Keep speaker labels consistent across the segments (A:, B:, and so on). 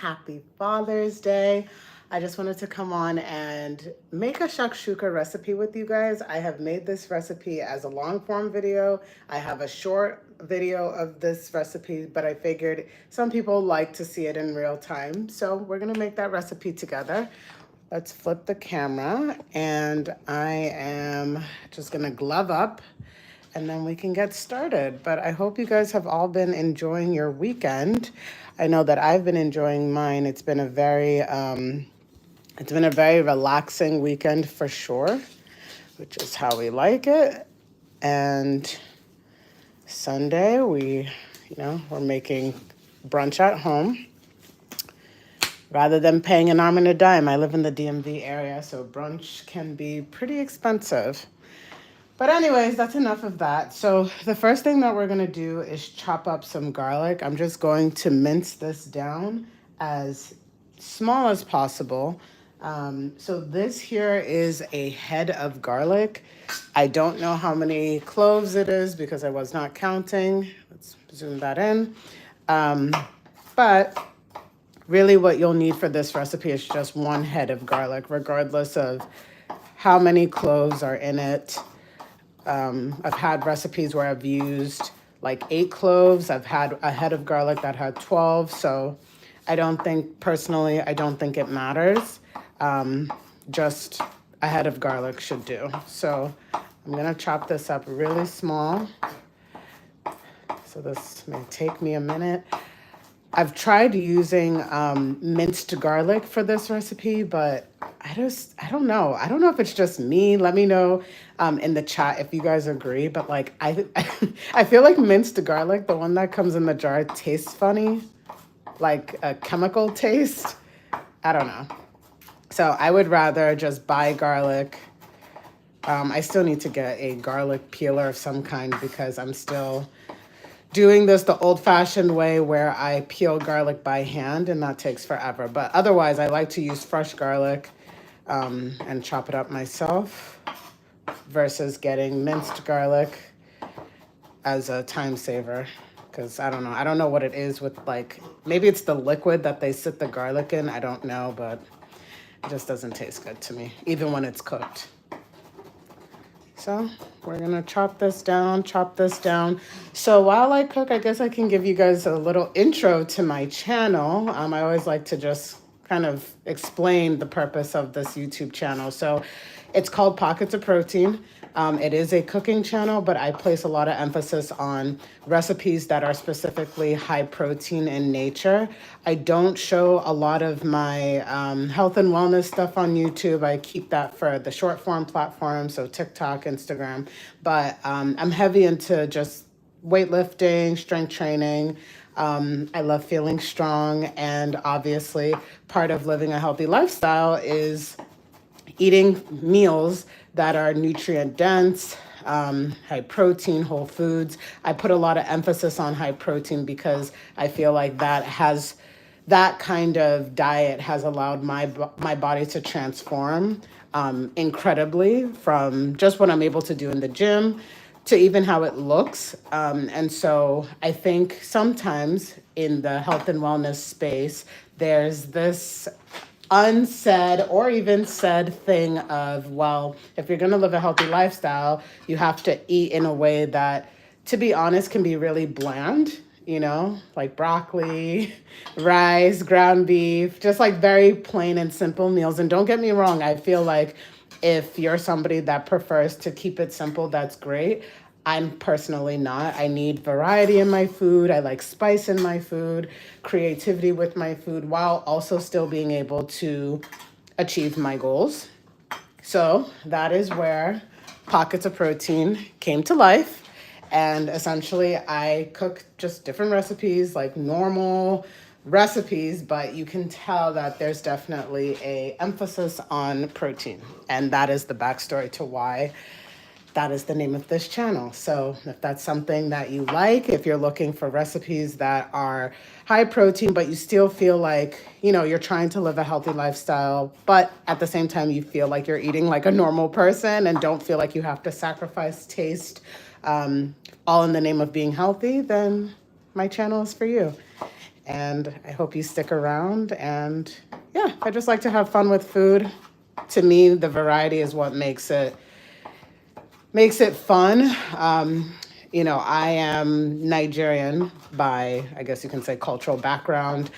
A: Happy Father's Day. I just wanted to come on and make a shakshuka recipe with you guys. I have made this recipe as a long form video. I have a short video of this recipe, but I figured some people like to see it in real time. So we're gonna make that recipe together. Let's flip the camera, and I am just gonna glove up and then we can get started. But I hope you guys have all been enjoying your weekend. I know that I've been enjoying mine. It's been a very relaxing weekend for sure, which is how we like it. And Sunday we're making brunch at home rather than paying an arm and a dime. I live in the DMV area, so brunch can be pretty expensive. But anyways, that's enough of that. So the first thing that we're going to do is chop up some garlic. I'm just going to mince this down as small as possible. So this here is a head of garlic. I don't know how many cloves it is because I was not counting. Let's zoom that in. But really what you'll need for this recipe is just one head of garlic, regardless of how many cloves are in it. I've had recipes where I've used like 8 cloves. I've had a head of garlic that had 12. So I don't think it matters. Just a head of garlic should do. So I'm going to chop this up really small. So this may take me a minute. I've tried using minced garlic for this recipe, but I don't know. I don't know if it's just me. Let me know in the chat if you guys agree. But like I feel like minced garlic, the one that comes in the jar, tastes funny, like a chemical taste. I don't know. So I would rather just buy garlic. I still need to get a garlic peeler of some kind because I'm still doing this the old-fashioned way where I peel garlic by hand, and that takes forever. But otherwise, I like to use fresh garlic and chop it up myself versus getting minced garlic as a time saver. Because I don't know what it is with, like, maybe it's the liquid that they sit the garlic in. I don't know, but it just doesn't taste good to me, even when it's cooked. So we're gonna chop this down. So while I cook, I guess I can give you guys a little intro to my channel. I always like to just kind of explain the purpose of this YouTube channel. So it's called Pockets of Protein. It is a cooking channel, but I place a lot of emphasis on recipes that are specifically high protein in nature. I don't show a lot of my health and wellness stuff on YouTube. I keep that for the short form platforms, so TikTok, Instagram. But I'm heavy into just weightlifting, strength training. I love feeling strong, and obviously part of living a healthy lifestyle is eating meals that are nutrient dense, high protein, whole foods. I put a lot of emphasis on high protein because I feel like that kind of diet has allowed my body to transform incredibly, from just what I'm able to do in the gym to even how it looks. And so I think sometimes in the health and wellness space, there's this unsaid or even said thing of, well, if you're going to live a healthy lifestyle, you have to eat in a way that, to be honest, can be really bland, like broccoli, rice, ground beef, just like very plain and simple meals. And don't get me wrong, I feel like if you're somebody that prefers to keep it simple, that's great. I'm personally not. I need variety in my food. I like spice in my food, creativity with my food, while also still being able to achieve my goals. So that is where Pockets of Protein came to life. And essentially, I cook just different recipes, like normal recipes, but you can tell that there's definitely a emphasis on protein. And that is the backstory to why that is the name of this channel. So if that's something that you like, if you're looking for recipes that are high protein, but you still feel like, you're trying to live a healthy lifestyle, but at the same time, you feel like you're eating like a normal person and don't feel like you have to sacrifice taste, all in the name of being healthy, then my channel is for you. And I hope you stick around. And yeah, I just like to have fun with food. To me, the variety is what makes it fun. I am Nigerian by, I guess you can say, cultural background.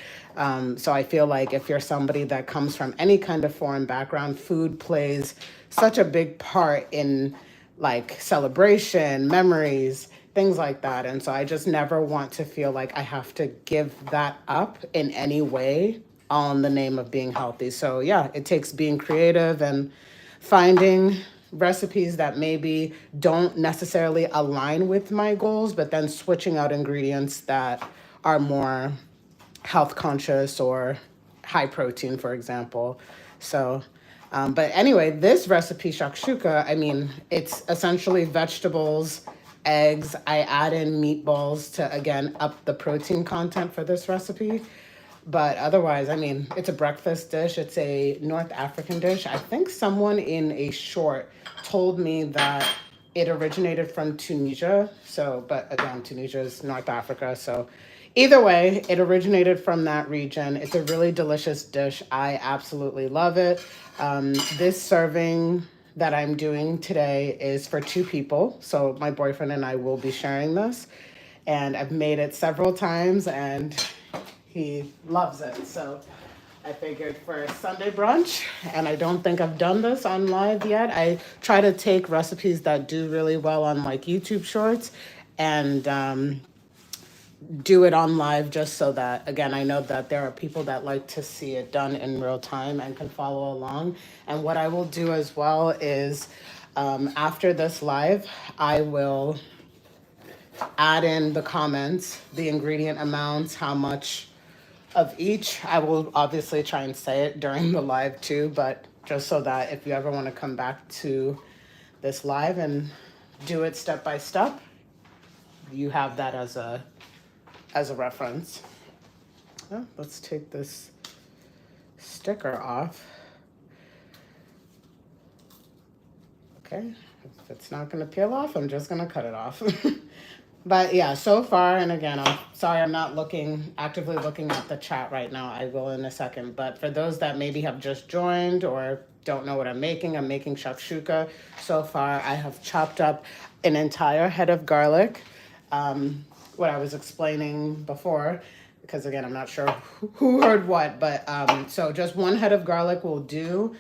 A: So I feel like if you're somebody that comes from any kind of foreign background, food plays such a big part in like celebration, memories, things like that. And so I just never want to feel like I have to give that up in any way all in the name of being healthy. So yeah, it takes being creative and finding recipes that maybe don't necessarily align with my goals, but then switching out ingredients that are more health conscious or high protein, for example. So, but anyway, this recipe, shakshuka, I mean, it's essentially vegetables, eggs. I add in meatballs to, again, up the protein content for this recipe. But otherwise, I mean, it's a breakfast dish. It's a North African dish. I think someone in a short told me that it originated from Tunisia. So, but again, Tunisia is North Africa. So, either way, it originated from that region. It's a really delicious dish. I absolutely love it. This serving that I'm doing today is for two people. So, my boyfriend and I will be sharing this. And I've made it several times, and he loves it. So I figured for Sunday brunch, and I don't think I've done this on live yet. I try to take recipes that do really well on like YouTube shorts and do it on live just so that, again, I know that there are people that like to see it done in real time and can follow along. And what I will do as well is after this live, I will add in the comments, the ingredient amounts, how much of each. I will obviously try and say it during the live too, but just so that if you ever want to come back to this live and do it step by step, you have that as a reference. Well, let's take this sticker off. Okay, if it's not going to peel off, I'm just going to cut it off. But yeah, so far, and again, I'm sorry I'm not actively looking at the chat right now. I will in a second. But for those that maybe have just joined or don't know what I'm making shakshuka. So far, I have chopped up an entire head of garlic. What I was explaining before, because again, I'm not sure who heard what, but so just one head of garlic will do.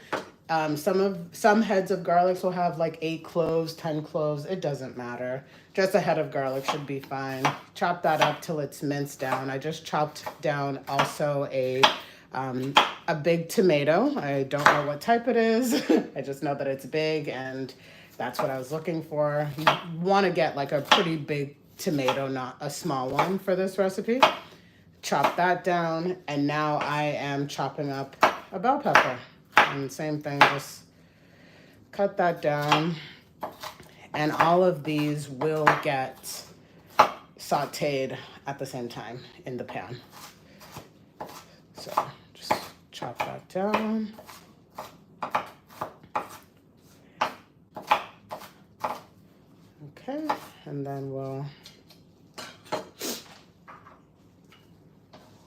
A: Some heads of garlics will have like 8 cloves, 10 cloves. It doesn't matter. Just a head of garlic should be fine. Chop that up till it's minced down. I just chopped down also a big tomato. I don't know what type it is. I just know that it's big, and that's what I was looking for. You want to get like a pretty big tomato, not a small one for this recipe. Chop that down, and now I am chopping up a bell pepper. And same thing, just cut that down. And all of these will get sauteed at the same time in the pan. So just chop that down. Okay, and then we'll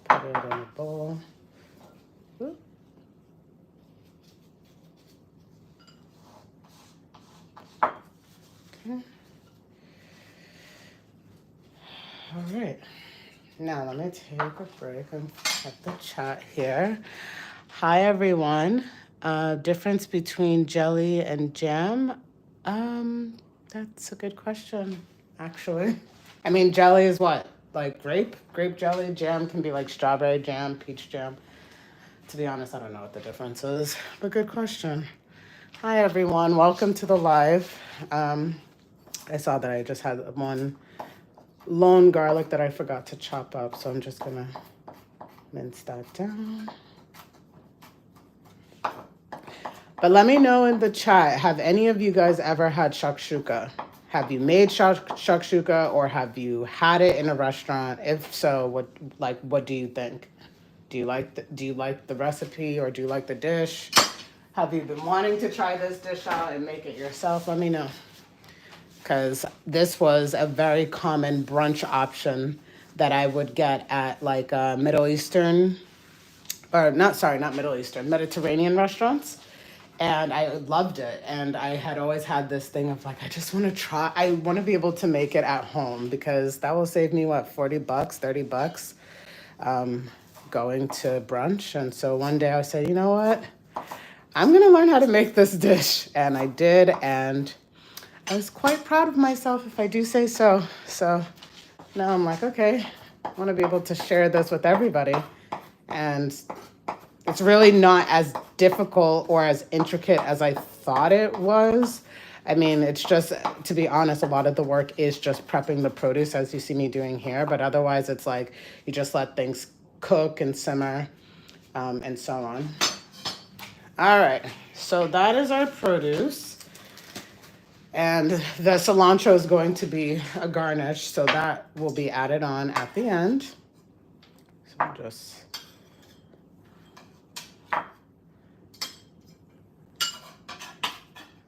A: put it in a bowl. Oop. Okay. All right. Now let me take a break and check the chat here. Hi everyone. Difference between jelly and jam? That's a good question, actually. I mean, jelly is what? Like grape jelly. Jam can be like strawberry jam, peach jam. To be honest, I don't know what the difference is, but good question. Hi everyone, welcome to the live. I saw that I just had one lone garlic that I forgot to chop up, so I'm just gonna mince that down. But let me know in the chat, have any of you guys ever had shakshuka? Have you made shakshuka, or have you had it in a restaurant? If so, what do you think? Do you like the recipe, or do you like the dish? Have you been wanting to try this dish out and make it yourself? Let me know. Because this was a very common brunch option that I would get at like Middle Eastern, or not, sorry, not Middle Eastern, Mediterranean restaurants. And I loved it. And I had always had this thing of like, I just want to try, I want to be able to make it at home because that will save me what, $40, $30 going to brunch. And so one day I said, you know what? I'm going to learn how to make this dish. And I did. And I was quite proud of myself, if I do say so. So now I'm like, okay, I want to be able to share this with everybody. And it's really not as difficult or as intricate as I thought it was. I mean, it's just, to be honest, a lot of the work is just prepping the produce as you see me doing here. But otherwise, it's like you just let things cook and simmer and so on. All right, so that is our produce. And the cilantro is going to be a garnish, so that will be added on at the end. So just...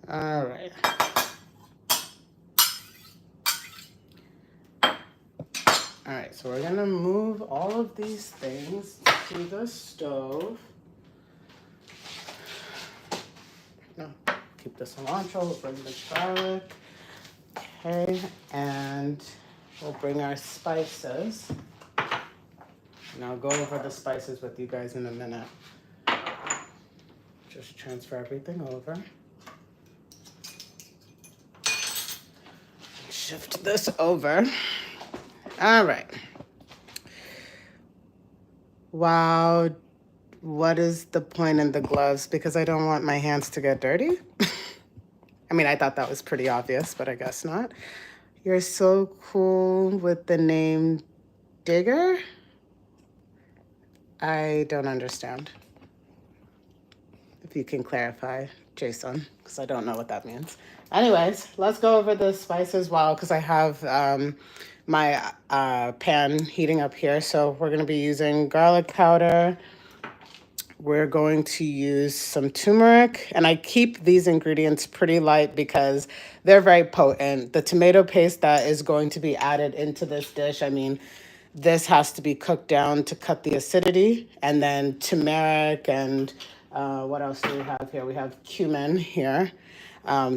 A: All right. All right, so we're gonna move all of these things to the stove. No, keep the cilantro, we'll bring the garlic. Okay, and we'll bring our spices. And I'll go over the spices with you guys in a minute. Just transfer everything over. Shift this over. All right. Wow. What is the point in the gloves? Because I don't want my hands to get dirty. I mean, I thought that was pretty obvious, but I guess not. You're so cool with the name Digger. I don't understand. If you can clarify, Jason, because I don't know what that means. Anyways, let's go over the spices because I have my pan heating up here. So we're going to be using garlic powder. We're going to use some turmeric, and I keep these ingredients pretty light because they're very potent. The tomato paste that is going to be added into this dish, I mean, this has to be cooked down to cut the acidity, and then turmeric and what else do we have here? We have cumin here.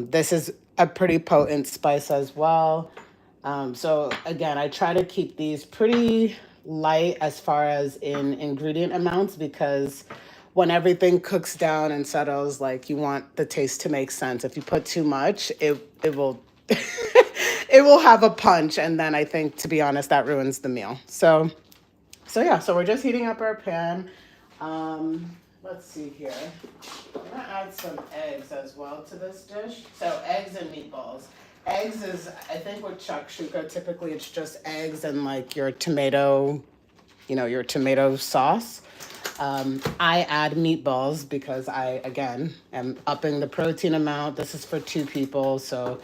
A: This is a pretty potent spice as well. So again, I try to keep these pretty light as far as in ingredient amounts because when everything cooks down and settles, like you want the taste to make sense. If you put too much, it will it will have a punch, and then I think, to be honest, that ruins the meal. So yeah, so we're just heating up our pan. Let's see here. I'm gonna add some eggs as well to this dish. So eggs and meatballs. Eggs is, I think with shakshuka, typically it's just eggs and like your tomato, your tomato sauce. I add meatballs because I, again, am upping the protein amount. This is for 2 people, so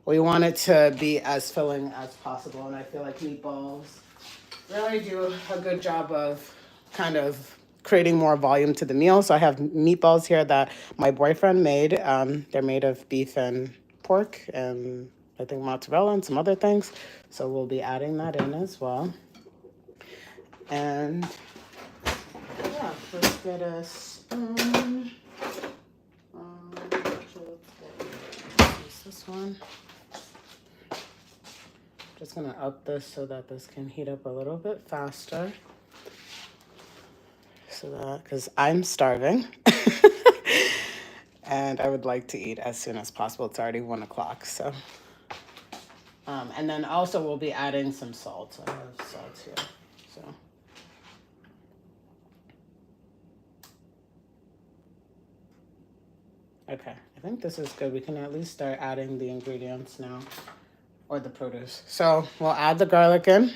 A: we want it to be as filling as possible. And I feel like meatballs really do a good job of kind of creating more volume to the meal. So I have meatballs here that my boyfriend made. They're made of beef and pork and I think mozzarella and some other things. So we'll be adding that in as well. And yeah, let's get a spoon. Use this one. Just gonna up this so that this can heat up a little bit faster. So that, because I'm starving. And I would like to eat as soon as possible. It's already 1 o'clock, so. And then also we'll be adding some salt. So I have salt here, so. Okay, I think this is good. We can at least start adding the ingredients now, or the produce. So we'll add the garlic in.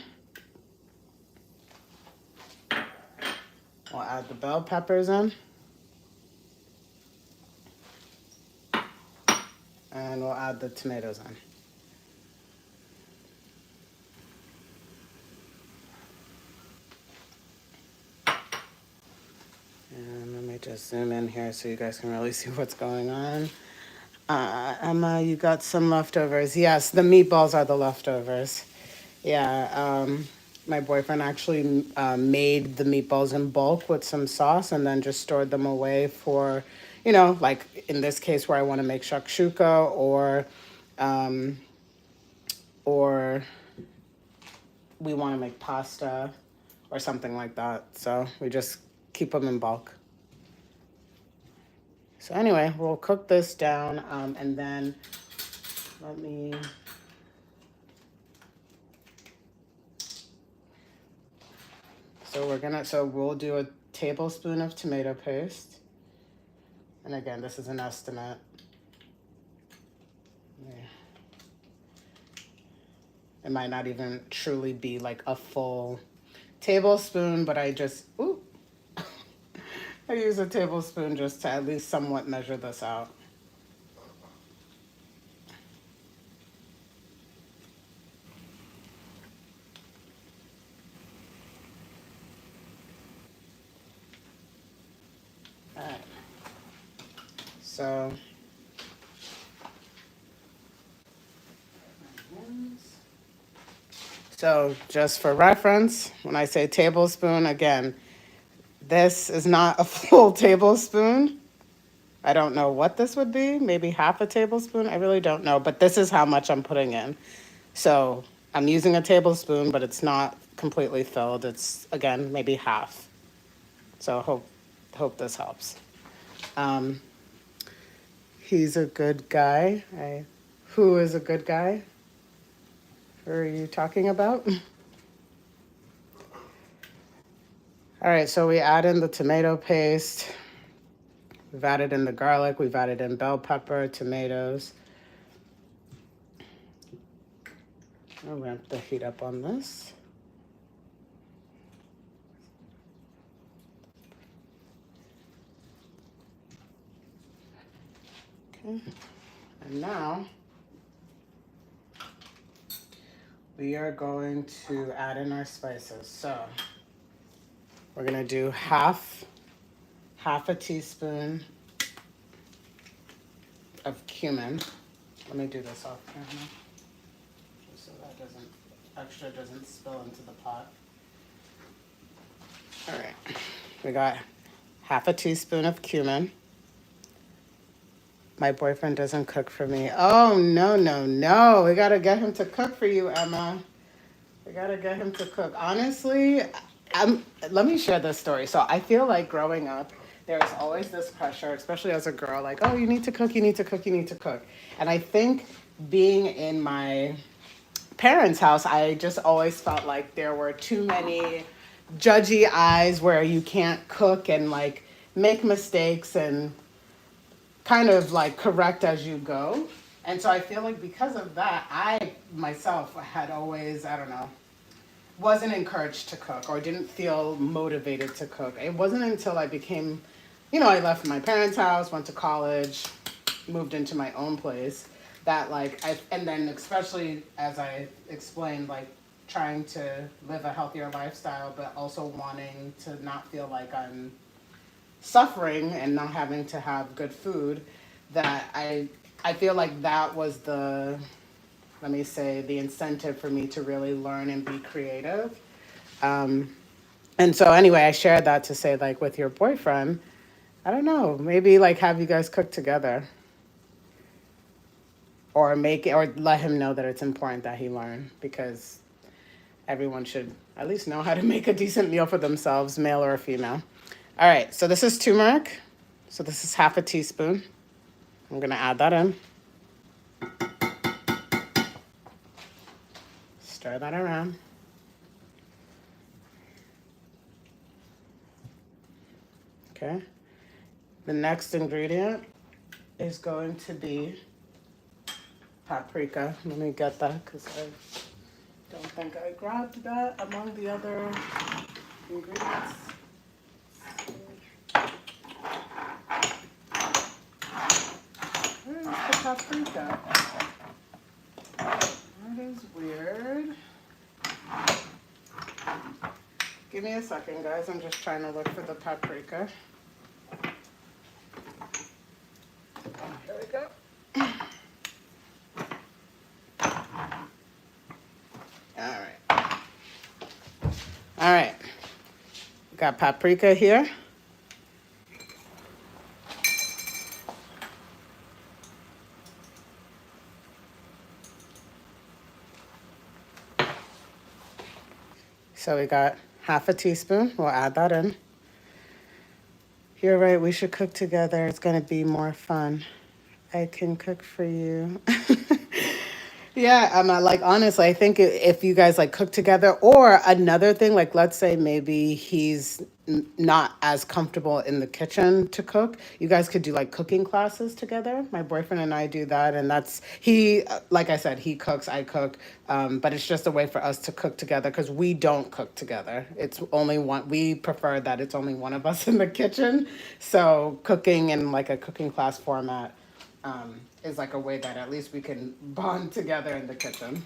A: We'll add the bell peppers in. And we'll add the tomatoes in. And let me just zoom in here so you guys can really see what's going on. Emma, you got some leftovers. Yes, the meatballs are the leftovers. Yeah, My boyfriend actually made the meatballs in bulk with some sauce and then just stored them away for, like in this case where I want to make shakshuka um, or we want to make pasta or something like that. So we just keep them in bulk. So anyway, we'll cook this down and then let me. So we'll do a tablespoon of tomato paste. And again, this is an estimate. Yeah. It might not even truly be like a full tablespoon, but I use a tablespoon just to at least somewhat measure this out. All right. So just for reference, when I say tablespoon, again, this is not a full tablespoon. I don't know what this would be, maybe half a tablespoon. I really don't know, but this is how much I'm putting in. So I'm using a tablespoon, but it's not completely filled. It's, again, maybe half. So hope this helps. Um, he's a good guy. Who is a good guy? Who are you talking about? All right, so we add in the tomato paste. We've added in the garlic. We've added in bell pepper, tomatoes. I'll ramp the heat up on this. Okay, and now we are going to add in our spices. So we're gonna do half a teaspoon of cumin. Let me do this off camera, just so that extra doesn't spill into the pot. All right, we got half a teaspoon of cumin. My boyfriend doesn't cook for me. Oh, no, no, no. We gotta get him to cook for you, Emma. We gotta get him to cook. Honestly, let me share this story. So I feel like growing up, there's always this pressure, especially as a girl, like, oh, you need to cook, you need to cook, you need to cook. And I think being in my parents' house, I just always felt like there were too many judgy eyes where you can't cook and like make mistakes and kind of like correct as you go. And so I feel like because of that, I myself had always, I don't know, wasn't encouraged to cook or didn't feel motivated to cook. It wasn't until I became, I left my parents' house, went to college, moved into my own place, that and then especially as I explained, like trying to live a healthier lifestyle, but also wanting to not feel like I'm suffering and not having to have good food, that I feel like that was let me say, the incentive for me to really learn and be creative. And so anyway, I shared that to say, like, with your boyfriend, I don't know, maybe like have you guys cook together or or let him know that it's important that he learn, because everyone should at least know how to make a decent meal for themselves, male or female. All right, so this is turmeric. So this is half a teaspoon. I'm gonna add that in. Stir that around. Okay. The next ingredient is going to be paprika. Let me get that because I don't think I grabbed that among the other ingredients. Where's the paprika? That is weird. Give me a second, guys. I'm just trying to look for the paprika. Here we go. All right. All right, got paprika here. So we got half a teaspoon. We'll add that in. You're right, we should cook together. It's gonna be more fun. I can cook for you. Yeah, I'm like honestly, I think if you guys like cook together, or another thing, like let's say maybe he's not as comfortable in the kitchen to cook, you guys could do like cooking classes together. My boyfriend and I do that, and that's he. Like I said, he cooks, I cook, but it's just a way for us to cook together because we don't cook together. It's only one. We prefer that it's only one of us in the kitchen, so cooking in like a cooking class format is like a way that at least we can bond together in the kitchen.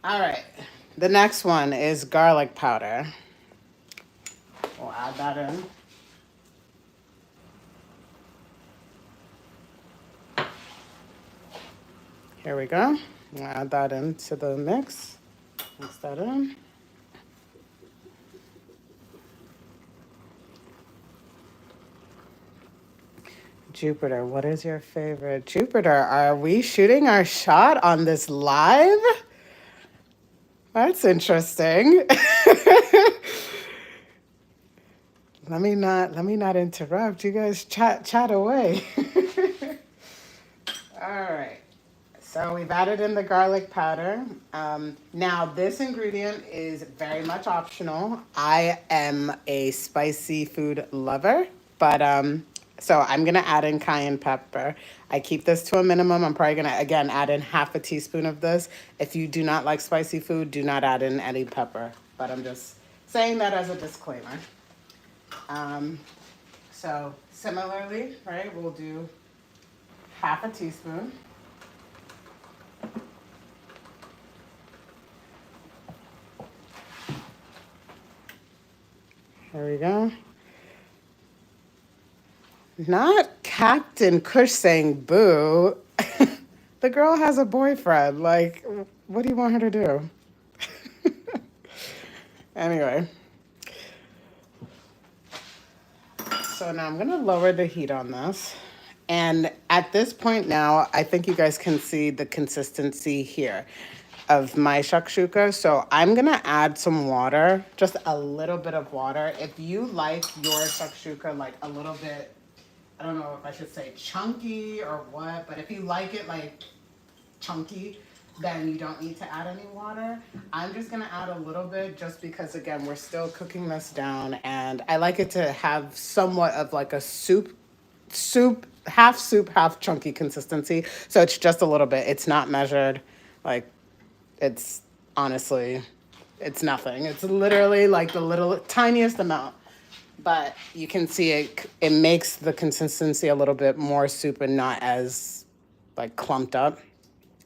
A: All right. The next one is garlic powder. We'll add that in. Here we go. We'll add that into the mix. Mix that in. Jupiter, what is your favorite? Jupiter, are we shooting our shot on this live? That's interesting. Let me not interrupt. You guys chat away. All right. So we've added in the garlic powder. Now this ingredient is very much optional. I am a spicy food lover, but so I'm gonna add in cayenne pepper. I keep this to a minimum. I'm probably gonna again add in half a teaspoon of this. If you do not like spicy food, do not add in any pepper. But I'm just saying that as a disclaimer. Um, so similarly, right, we'll do half a teaspoon. There we go. Not Captain Kush saying boo. The girl has a boyfriend. Like, what do you want her to do? Anyway. So now I'm going to lower the heat on this. And at this point now, I think you guys can see the consistency here of my shakshuka. So I'm going to add some water, just a little bit of water. If you like your shakshuka like a little bit, I don't know if I should say chunky or what, but if you like it like chunky, then you don't need to add any water. I'm just gonna add a little bit just because again, we're still cooking this down and I like it to have somewhat of like a soup, half chunky consistency. So it's just a little bit. It's not measured. Like it's honestly, it's nothing. It's literally like the little tiniest amount. But you can see it makes the consistency a little bit more soup and not as like clumped up.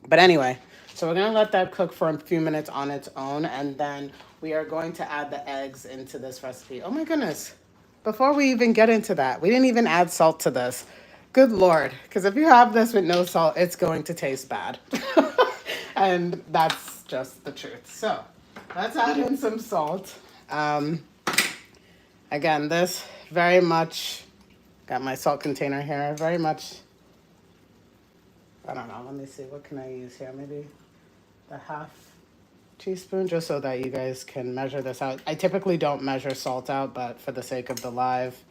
A: But anyway, so we're gonna let that cook for a few minutes on its own, and then we are going to add the eggs into this recipe. Oh my goodness. Before we even get into that, we didn't even add salt to this. Good Lord, because if you have this with no salt, it's going to taste bad. And that's just the truth. So let's add in some salt. Again, this very much, got my salt container here, very much, I don't know, let me see, what can I use here? Maybe the half teaspoon, just so that you guys can measure this out. I typically don't measure salt out, but for the sake of the live,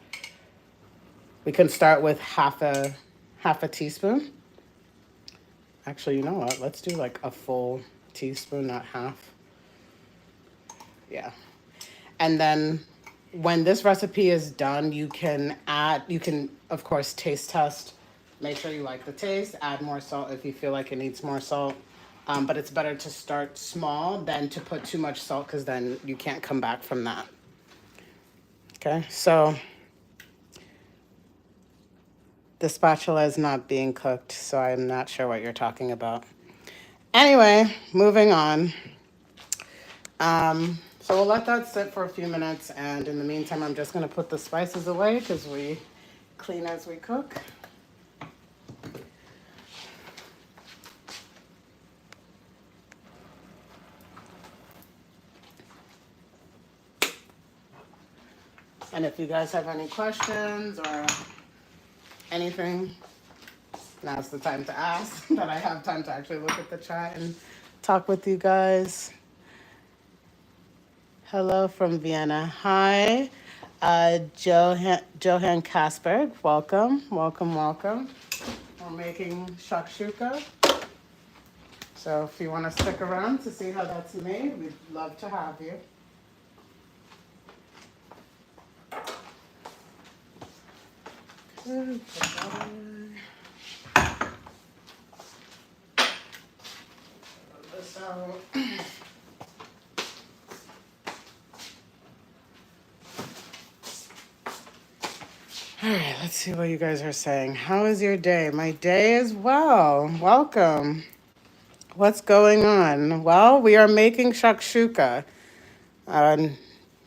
A: we can start with half a teaspoon. Actually, you know what? Let's do like a full teaspoon, not half. Yeah. And then when this recipe is done, you can of course taste test, make sure you like the taste, add more salt if you feel like it needs more salt. But it's better to start small than to put too much salt because then you can't come back from that. Okay, so the spatula is not being cooked, so I'm not sure what you're talking about. Anyway, moving on. So we'll let that sit for a few minutes, and in the meantime, I'm just gonna put the spices away because we clean as we cook. And if you guys have any questions or anything, now's the time to ask, that I have time to actually look at the chat and talk with you guys. Hello from Vienna. Hi, Johan Kasberg. Welcome, welcome, welcome. We're making shakshuka. So if you want to stick around to see how that's made, we'd love to have you. Okay, this out. All right, let's see what you guys are saying. How is your day? My day is well. Welcome. What's going on? Well, we are making shakshuka, a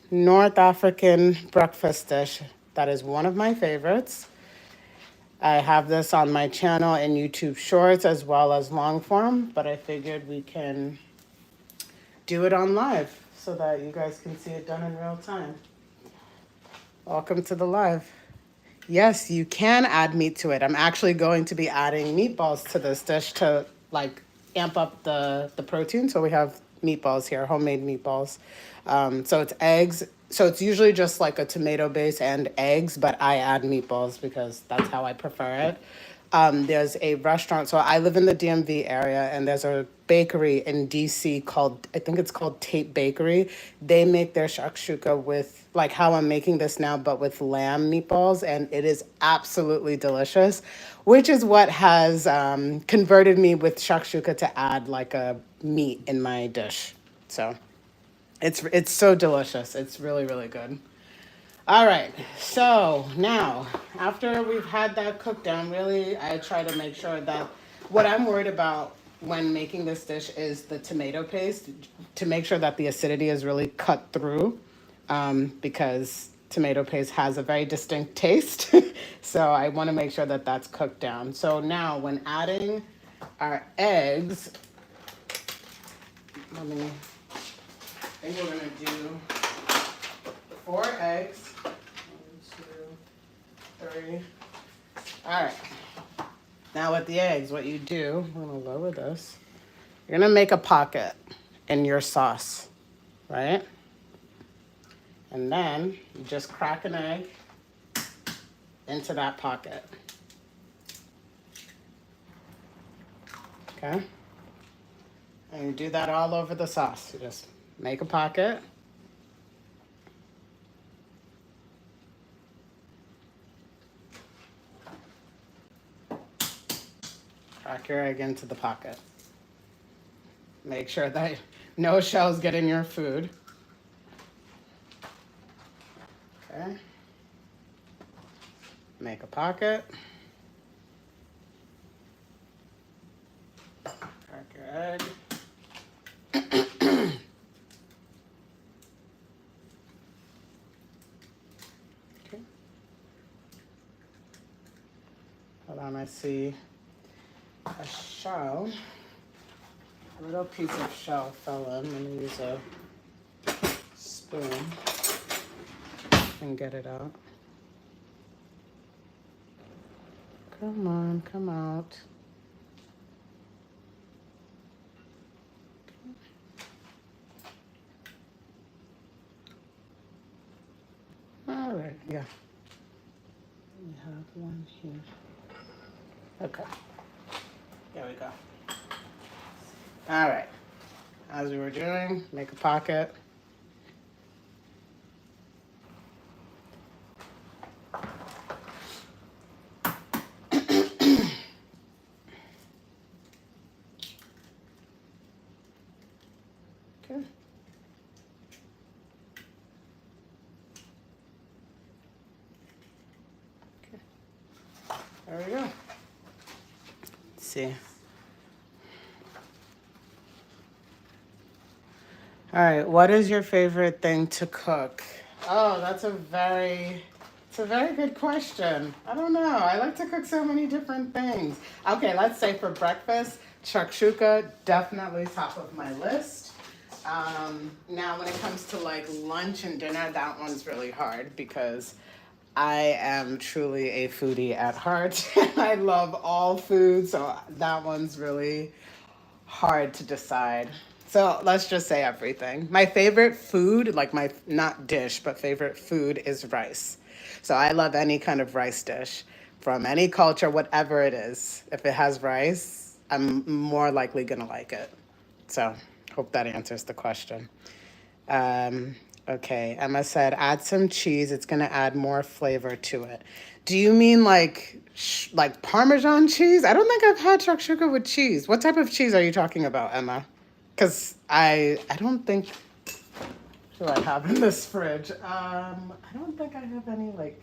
A: North African breakfast dish that is one of my favorites. I have this on my channel in YouTube Shorts as well as long form, but I figured we can do it on live so that you guys can see it done in real time. Welcome to the live. Yes, you can add meat to it. I'm actually going to be adding meatballs to this dish to like amp up the protein. So we have meatballs here, homemade meatballs. So it's eggs. So it's usually just like a tomato base and eggs, but I add meatballs because that's how I prefer it. There's a restaurant. So I live in the DMV area, and there's a bakery in DC called, I think it's called Tate Bakery. They make their shakshuka with like how I'm making this now, but with lamb meatballs, and it is absolutely delicious, which is what has converted me with shakshuka to add like a meat in my dish. So it's so delicious. It's really, really good. All right, so now after we've had that cooked down, really I try to make sure that what I'm worried about when making this dish is the tomato paste, to make sure that the acidity is really cut through, because tomato paste has a very distinct taste. So I want to make sure that that's cooked down. So now when adding our eggs, I think we're going to do 4 eggs. 3. All right. Now with the eggs, what you do, I'm gonna lower this. You're gonna make a pocket in your sauce, right? And then you just crack an egg into that pocket. Okay? And you do that all over the sauce. You just make a pocket. Crack your egg into the pocket. Make sure that no shells get in your food. Okay. Make a pocket. Crack your egg. Okay. Hold on, I see a shell. A little piece of shell fell in. Let me use a spoon and get it out. Come on, come out. All right, yeah. We have one here. Okay. There we go. All right. As we were doing, make a pocket. Okay. Okay. There we go. Let's see. All right, what is your favorite thing to cook? Oh, it's a very good question. I don't know. I like to cook so many different things. Okay, let's say for breakfast, shakshuka, definitely top of my list. Now, when it comes to like lunch and dinner, that one's really hard because I am truly a foodie at heart. I love all food, so that one's really hard to decide. So let's just say everything. My favorite food, like my not dish, but favorite food is rice. So I love any kind of rice dish from any culture, whatever it is. If it has rice, I'm more likely gonna like it. So hope that answers the question. Um, okay, Emma said, add some cheese. It's gonna add more flavor to it. Do you mean like like Parmesan cheese? I don't think I've had shakshuka with cheese. What type of cheese are you talking about, Emma? Because I don't think, what do I have in this fridge? I don't think I have any like.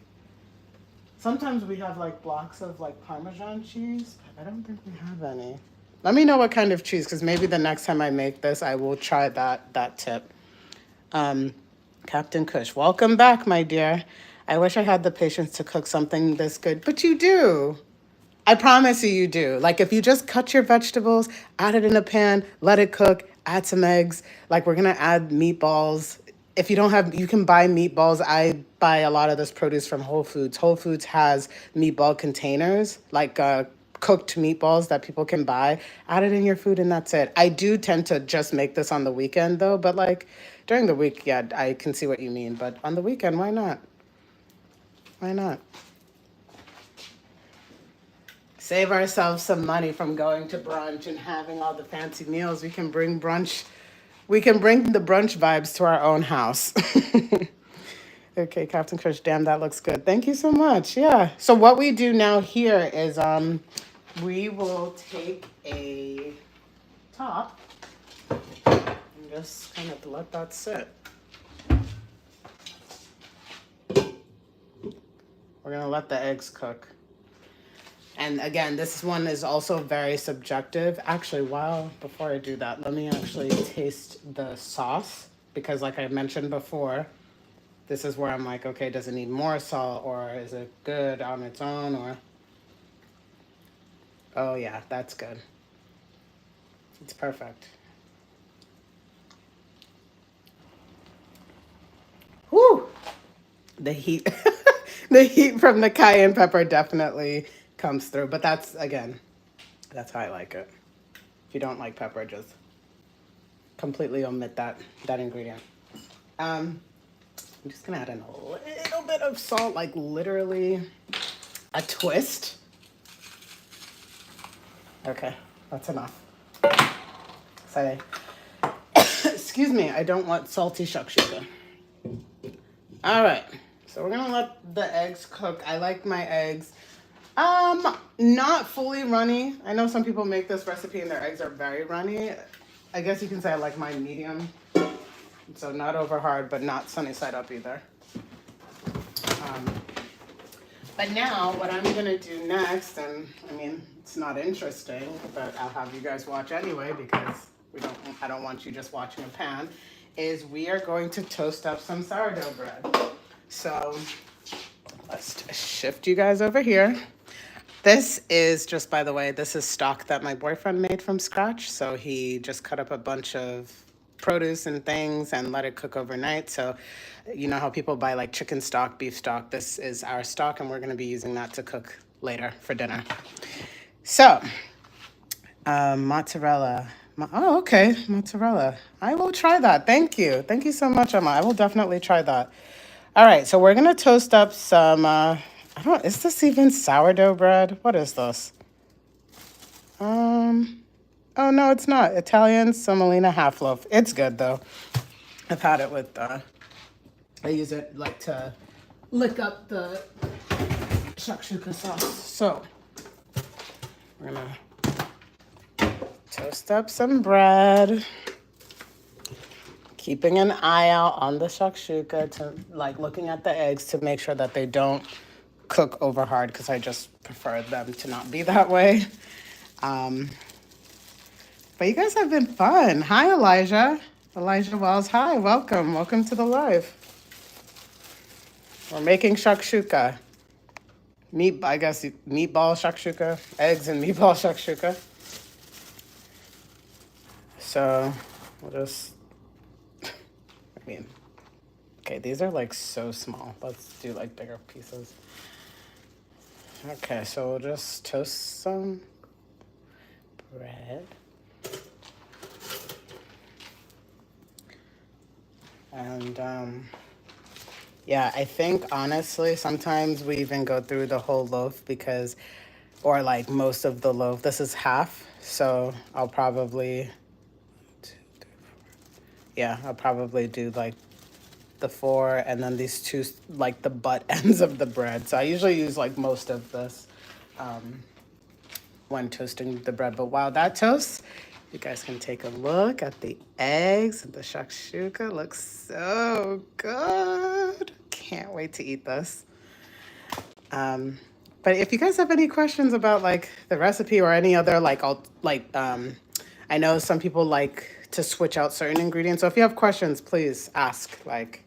A: Sometimes we have like blocks of like Parmesan cheese, but I don't think we have any. Let me know what kind of cheese, because maybe the next time I make this, I will try that tip. Um, Captain Kush, welcome back, my dear. I wish I had the patience to cook something this good, but you do. I promise you, you do. Like if you just cut your vegetables, add it in a pan, let it cook, add some eggs. Like we're gonna add meatballs. If you don't have, you can buy meatballs. I buy a lot of this produce from Whole Foods. Whole Foods has meatball containers, like cooked meatballs that people can buy. Add it in your food and that's it. I do tend to just make this on the weekend though, but like during the week, yeah, I can see what you mean. But on the weekend, why not? Why not? Save ourselves some money from going to brunch and having all the fancy meals. We can bring the brunch vibes to our own house. Okay, Captain Chris, damn, that looks good. Thank you so much. Yeah. So what we do now here is we will take a top and just kind of let that sit. We're gonna let the eggs cook. And again, this one is also very subjective. Actually, before I do that, let me actually taste the sauce because like I mentioned before, this is where I'm like, okay, does it need more salt or is it good on its own or... Oh yeah, that's good. It's perfect. Whew! The heat, the heat from the cayenne pepper definitely comes through, but that's how I like it. If you don't like pepper, just completely omit that ingredient. I'm just gonna add in a little bit of salt, like literally a twist. Okay, that's enough. Say, excuse me, I don't want salty shakshuka. All right, so we're gonna let the eggs cook. I like my eggs not fully runny. I know some people make this recipe and their eggs are very runny. I guess you can say I like mine medium. So not over hard, but not sunny side up either. But now what I'm gonna do next, and I mean, it's not interesting, but I'll have you guys watch anyway because I don't want you just watching a pan, is we are going to toast up some sourdough bread. So let's shift you guys over here. This is just, by the way, this is stock that my boyfriend made from scratch. So he just cut up a bunch of produce and things and let it cook overnight. So you know how people buy like chicken stock, beef stock. This is our stock and we're going to be using that to cook later for dinner. So mozzarella. Oh, okay, mozzarella. I will try that. Thank you. Thank you so much, Emma. I will definitely try that. All right, so we're going to toast up some... is this even sourdough bread? What is this? Oh no, it's not. Italian semolina half loaf. It's good though. I've had it with, I use it like to lick up the shakshuka sauce. So we're gonna toast up some bread. Keeping an eye out on the shakshuka to like looking at the eggs to make sure that they don't cook over hard because I just prefer them to not be that way. But you guys have been fun. Hi, Elijah. Elijah Wells, hi, welcome. Welcome to the live. We're making shakshuka. Meatball shakshuka, eggs and meatball shakshuka. So we'll just I mean, okay, these are like so small. Let's do like bigger pieces. Okay, so we'll just toast some bread. And yeah, I think honestly, sometimes we even go through the whole loaf because, or like most of the loaf. This is half, so I'll probably, yeah, I'll probably do like the 4 and then these 2, like the butt ends of the bread. So I usually use like most of this when toasting the bread. But while that toasts, you guys can take a look at the eggs and the shakshuka. Looks so good. Can't wait to eat this. But if you guys have any questions about like the recipe or any other like I know some people like to switch out certain ingredients. So if you have questions, please ask. Like,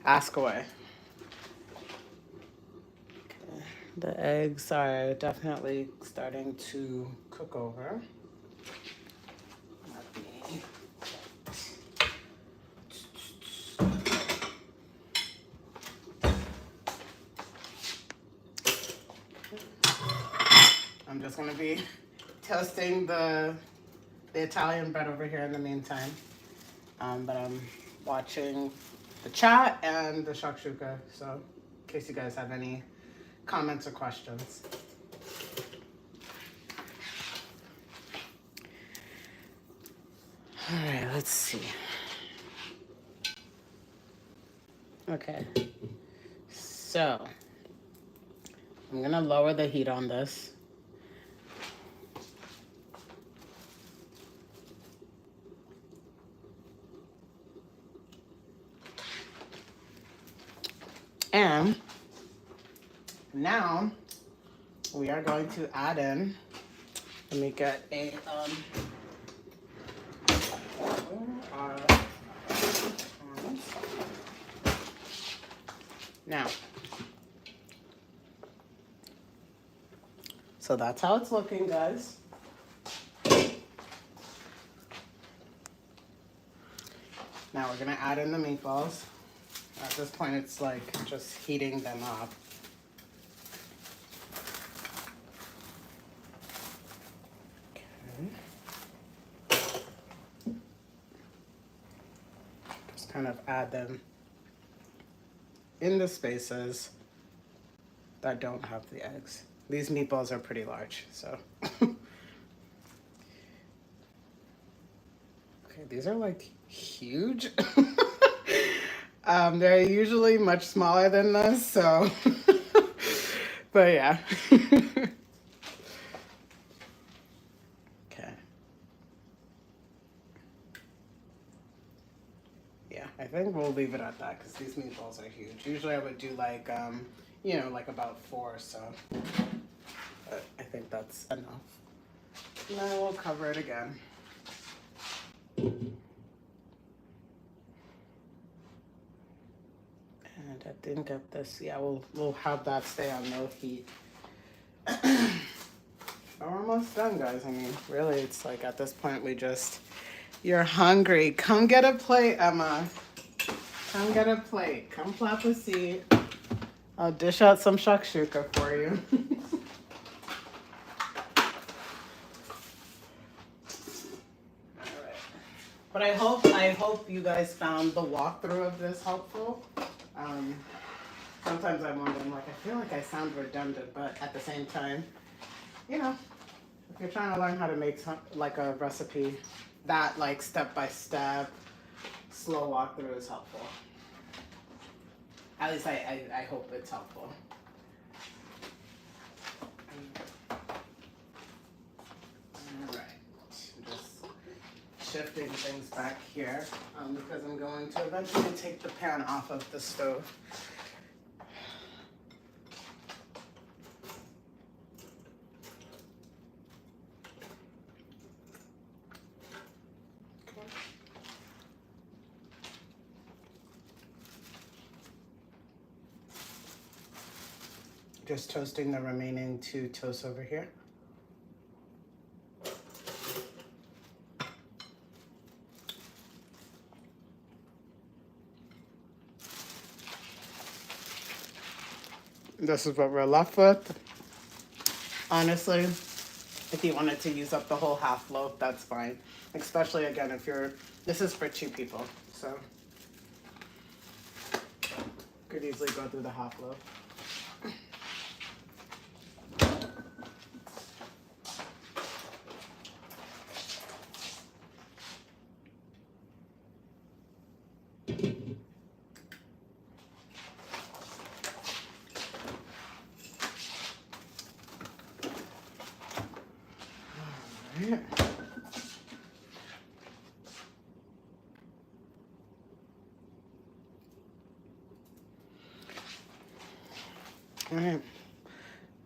A: ask away. Okay. The eggs are definitely starting to cook over. Let me. I'm just gonna be toasting the Italian bread over here in the meantime. But I'm watching the chat and the shakshuka, so in case you guys have any comments or questions. All right, let's see. Okay, so I'm gonna lower the heat on this. And now we are going to add in, let me get a, now, so that's how it's looking, guys. Now we're gonna add in the meatballs. At this point, it's like just heating them up. Okay. Just kind of add them in the spaces that don't have the eggs. These meatballs are pretty large, so. Okay, these are like huge. They're usually much smaller than this, so. But yeah. Okay. Yeah, I think we'll leave it at that because these meatballs are huge. Usually I would do like, you know, like about 4 or so. But I think that's enough. And then we'll cover it again. And I didn't get this. Yeah, we'll have that stay on low heat. We're almost done, guys. I mean, really, it's like at this point we just, you're hungry. Come get a plate, Emma. Come get a plate. Come flap a seat. I'll dish out some shakshuka for you. All right. But I hope you guys found the walkthrough of this helpful. Sometimes I wonder, I'm like, I feel like I sound redundant, but at the same time, you know, if you're trying to learn how to make like a recipe, that like step-by-step, slow walkthrough is helpful. At least I hope it's helpful. All right, just shifting things back here because I'm going to eventually take the pan off of the stove. Just toasting the remaining 2 toasts over here. this is what we're left with. Honestly, if you wanted to use up the whole half loaf, that's fine. Especially again, if you're, this is for 2 people. So could easily go through the half loaf. All right. All right.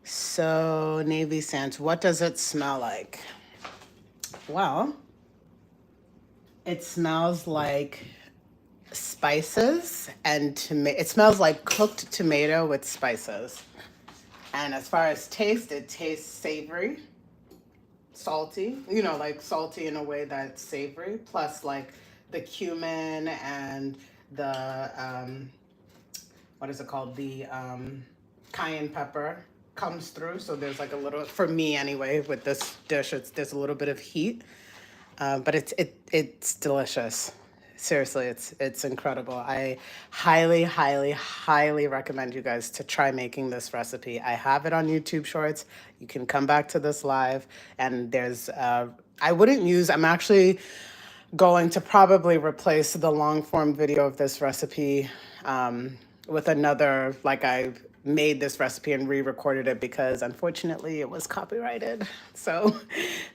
A: So Navy Sands, what does it smell like? Well, it smells like spices and tomato. It smells like cooked tomato with spices. And as far as taste, it tastes savory, salty, you know, like salty in a way that's savory, plus like the cumin and the, what is it called? The cayenne pepper comes through. So there's like a little, for me anyway, with this dish, there's a little bit of heat, but it's delicious. Seriously, it's incredible. I highly, highly, highly recommend you guys to try making this recipe. I have it on YouTube Shorts. You can come back to this live, and there's I wouldn't use. I'm actually going to probably replace the long form video of this recipe with another, like I made this recipe and re-recorded it because unfortunately it was copyrighted. So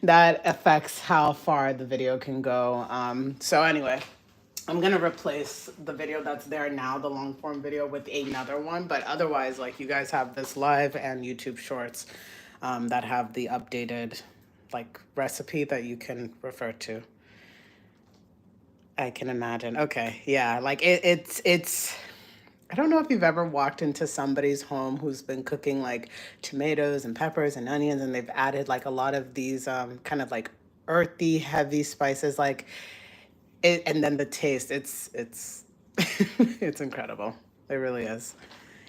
A: that affects how far the video can go. So anyway, I'm gonna replace the video that's there now, the long form video, with another one. But otherwise, like, you guys have this live and YouTube Shorts that have the updated like recipe that you can refer to. I can imagine. Okay, yeah, like it's. I don't know if you've ever walked into somebody's home who's been cooking like tomatoes and peppers and onions, and they've added like a lot of these kind of like earthy, heavy spices, like it, and then the taste. It's it's incredible. It really is,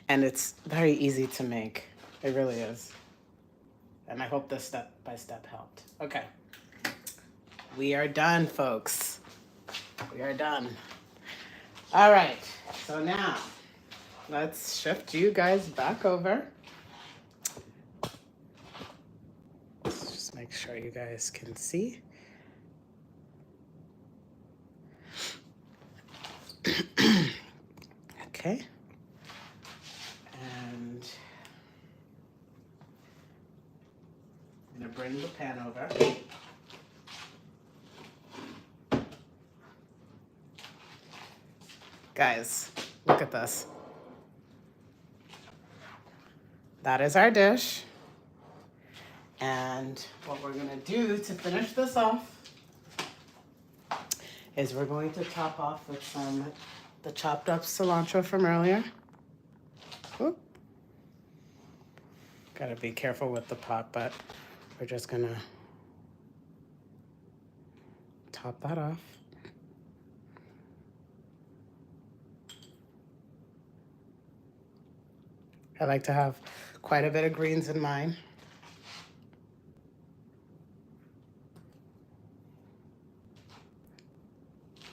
A: and it's very easy to make. It really is, and I hope this step by step helped. Okay, we are done, folks. We are done. All right, so now let's shift you guys back over. Let's just make sure you guys can see. Okay. And I'm gonna bring the pan over. Guys, look at this. That is our dish. And what we're gonna do to finish this off is we're going to top off with the chopped up cilantro from earlier. Whoop. Gotta be careful with the pot, but we're just gonna top that off. I like to have quite a bit of greens in mine.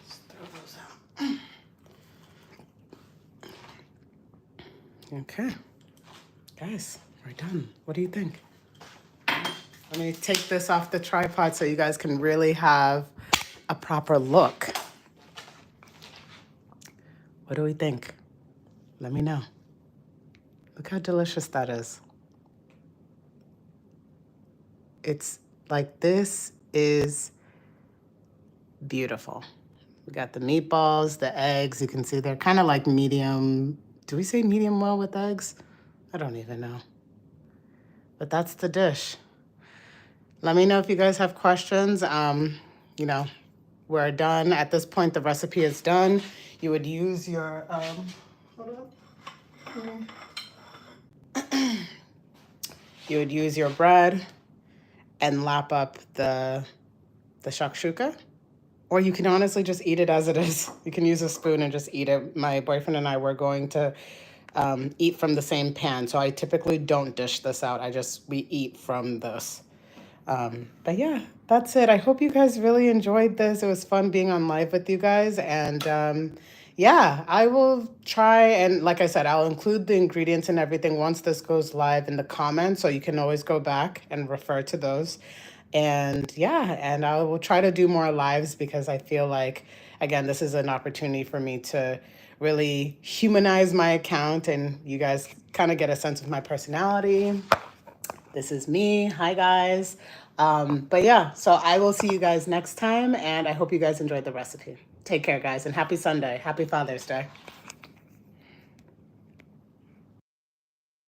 A: Just throw those out. Okay, guys, we're done. What do you think? Let me take this off the tripod so you guys can really have a proper look. What do we think? Let me know. Look how delicious that is. It's like, this is beautiful. We got the meatballs, the eggs. You can see they're kind of like medium. Do we say medium well with eggs? I don't even know. But that's the dish. Let me know if you guys have questions. You know, we're done. At this point, the recipe is done. You would use your, hold up. You would use your bread and lap up the shakshuka. Or you can honestly just eat it as it is. You can use a spoon and just eat it. My boyfriend and I were going to eat from the same pan. So I typically don't dish this out. We eat from this. But yeah, that's it. I hope you guys really enjoyed this. It was fun being on live with you guys. And yeah, I will try. And like I said, I'll include the ingredients and everything once this goes live in the comments. So you can always go back and refer to those. And yeah, and I will try to do more lives because I feel like, again, this is an opportunity for me to really humanize my account and you guys kind of get a sense of my personality. This is me. Hi, guys. But yeah, so I will see you guys next time, and I hope you guys enjoyed the recipe. Take care, guys, and happy Sunday. Happy Father's Day.